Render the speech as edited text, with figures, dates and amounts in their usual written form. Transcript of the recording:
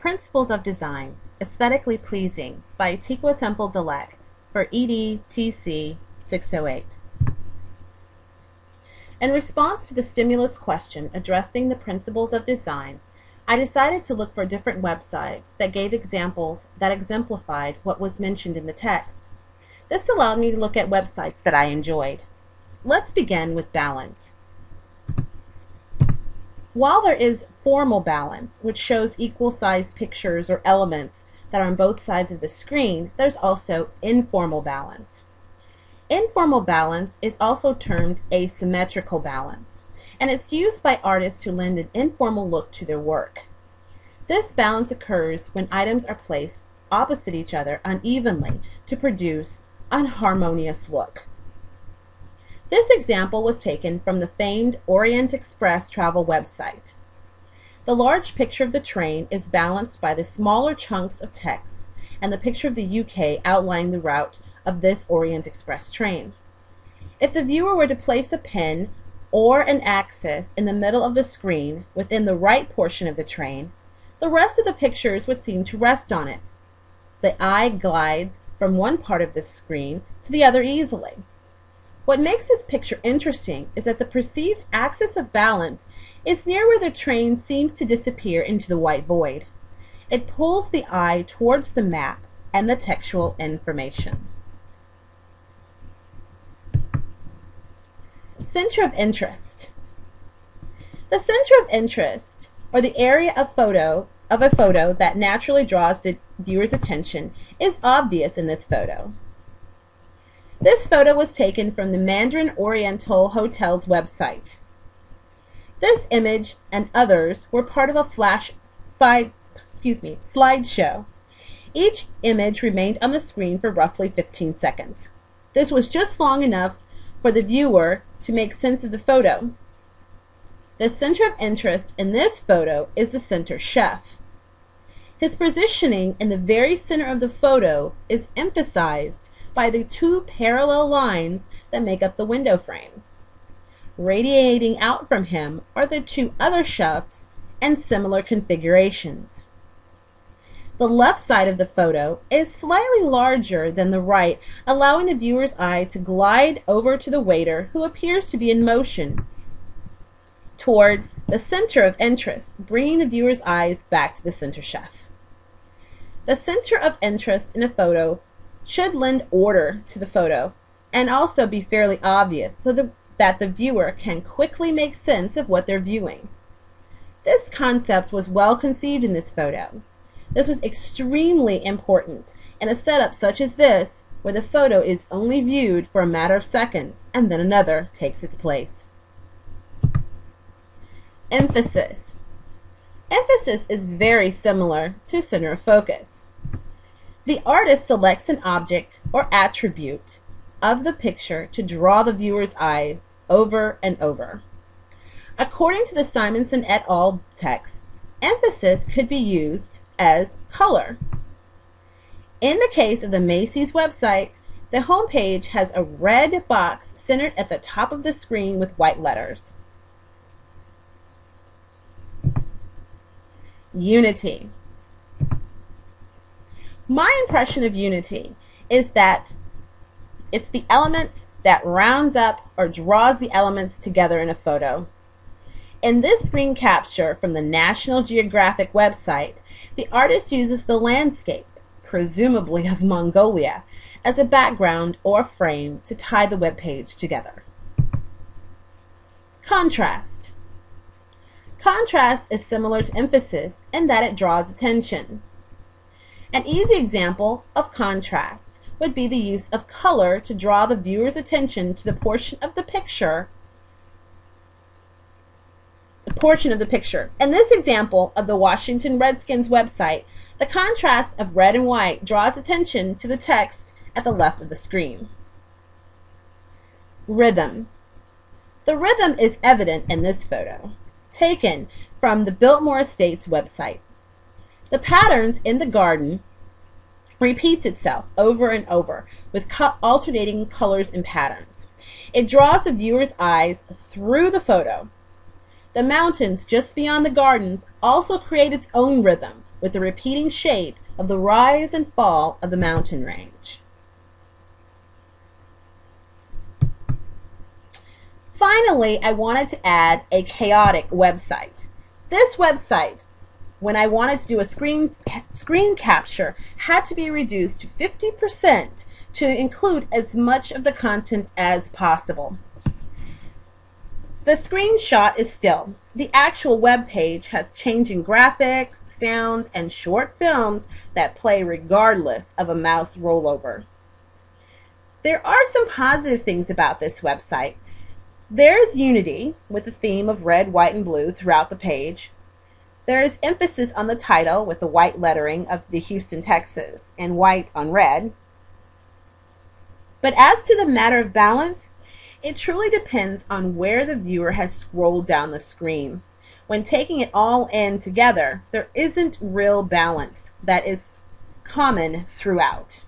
Principles of Design, Aesthetically Pleasing by Tikwa Temple Delek for EDTC 608. In response to the stimulus question addressing the principles of design, I decided to look for different websites that gave examples that exemplified what was mentioned in the text. This allowed me to look at websites that I enjoyed. Let's begin with balance. While there is formal balance, which shows equal-sized pictures or elements that are on both sides of the screen, there's also informal balance. Informal balance is also termed asymmetrical balance, and it's used by artists to lend an informal look to their work. This balance occurs when items are placed opposite each other unevenly to produce an harmonious look. This example was taken from the famed Orient Express travel website. The large picture of the train is balanced by the smaller chunks of text and the picture of the UK outlining the route of this Orient Express train. If the viewer were to place a pen or an axis in the middle of the screen within the right portion of the train, the rest of the pictures would seem to rest on it. The eye glides from one part of the screen to the other easily. What makes this picture interesting is that the perceived axis of balance is near where the train seems to disappear into the white void. It pulls the eye towards the map and the textual information. Center of interest. The center of interest, or the area of a photo that naturally draws the viewer's attention, is obvious in this photo. This photo was taken from the Mandarin Oriental Hotel's website. This image and others were part of a slideshow. Each image remained on the screen for roughly 15 seconds. This was just long enough for the viewer to make sense of the photo. The center of interest in this photo is the center chef. His positioning in the very center of the photo is emphasized by the two parallel lines that make up the window frame. Radiating out from him are the two other chefs and similar configurations. The left side of the photo is slightly larger than the right, allowing the viewer's eye to glide over to the waiter, who appears to be in motion towards the center of interest, bringing the viewer's eyes back to the center chef. The center of interest in a photo should lend order to the photo and also be fairly obvious so that the viewer can quickly make sense of what they're viewing. This concept was well conceived in this photo. This was extremely important in a setup such as this, where the photo is only viewed for a matter of seconds and then another takes its place. Emphasis. Emphasis is very similar to center of focus. The artist selects an object or attribute of the picture to draw the viewer's eyes over and over. According to the Simonson et al. Text, emphasis could be used as color. In the case of the Macy's website, the home page has a red box centered at the top of the screen with white letters. Unity. My impression of unity is that it's the elements that rounds up or draws the elements together in a photo. In this screen capture from the National Geographic website, the artist uses the landscape, presumably of Mongolia, as a background or frame to tie the web page together. Contrast. Contrast is similar to emphasis in that it draws attention. An easy example of contrast would be the use of color to draw the viewer's attention to the portion of the picture. In this example of the Washington Redskins website, the contrast of red and white draws attention to the text at the left of the screen. Rhythm. The rhythm is evident in this photo, taken from the Biltmore Estates website. The patterns in the garden repeats itself over and over with alternating colors and patterns. It draws the viewer's eyes through the photo. The mountains just beyond the gardens also create its own rhythm with the repeating shape of the rise and fall of the mountain range. Finally, I wanted to add a chaotic website. This website, when I wanted to do a screen capture, had to be reduced to 50% to include as much of the content as possible. The screenshot is still. The actual web page has changing graphics, sounds, and short films that play regardless of a mouse rollover. There are some positive things about this website. There's unity with the theme of red, white, and blue throughout the page. There is emphasis on the title with the white lettering of the Houston, Texas, and white on red. But as to the matter of balance, it truly depends on where the viewer has scrolled down the screen. When taking it all in together, there isn't real balance that is common throughout.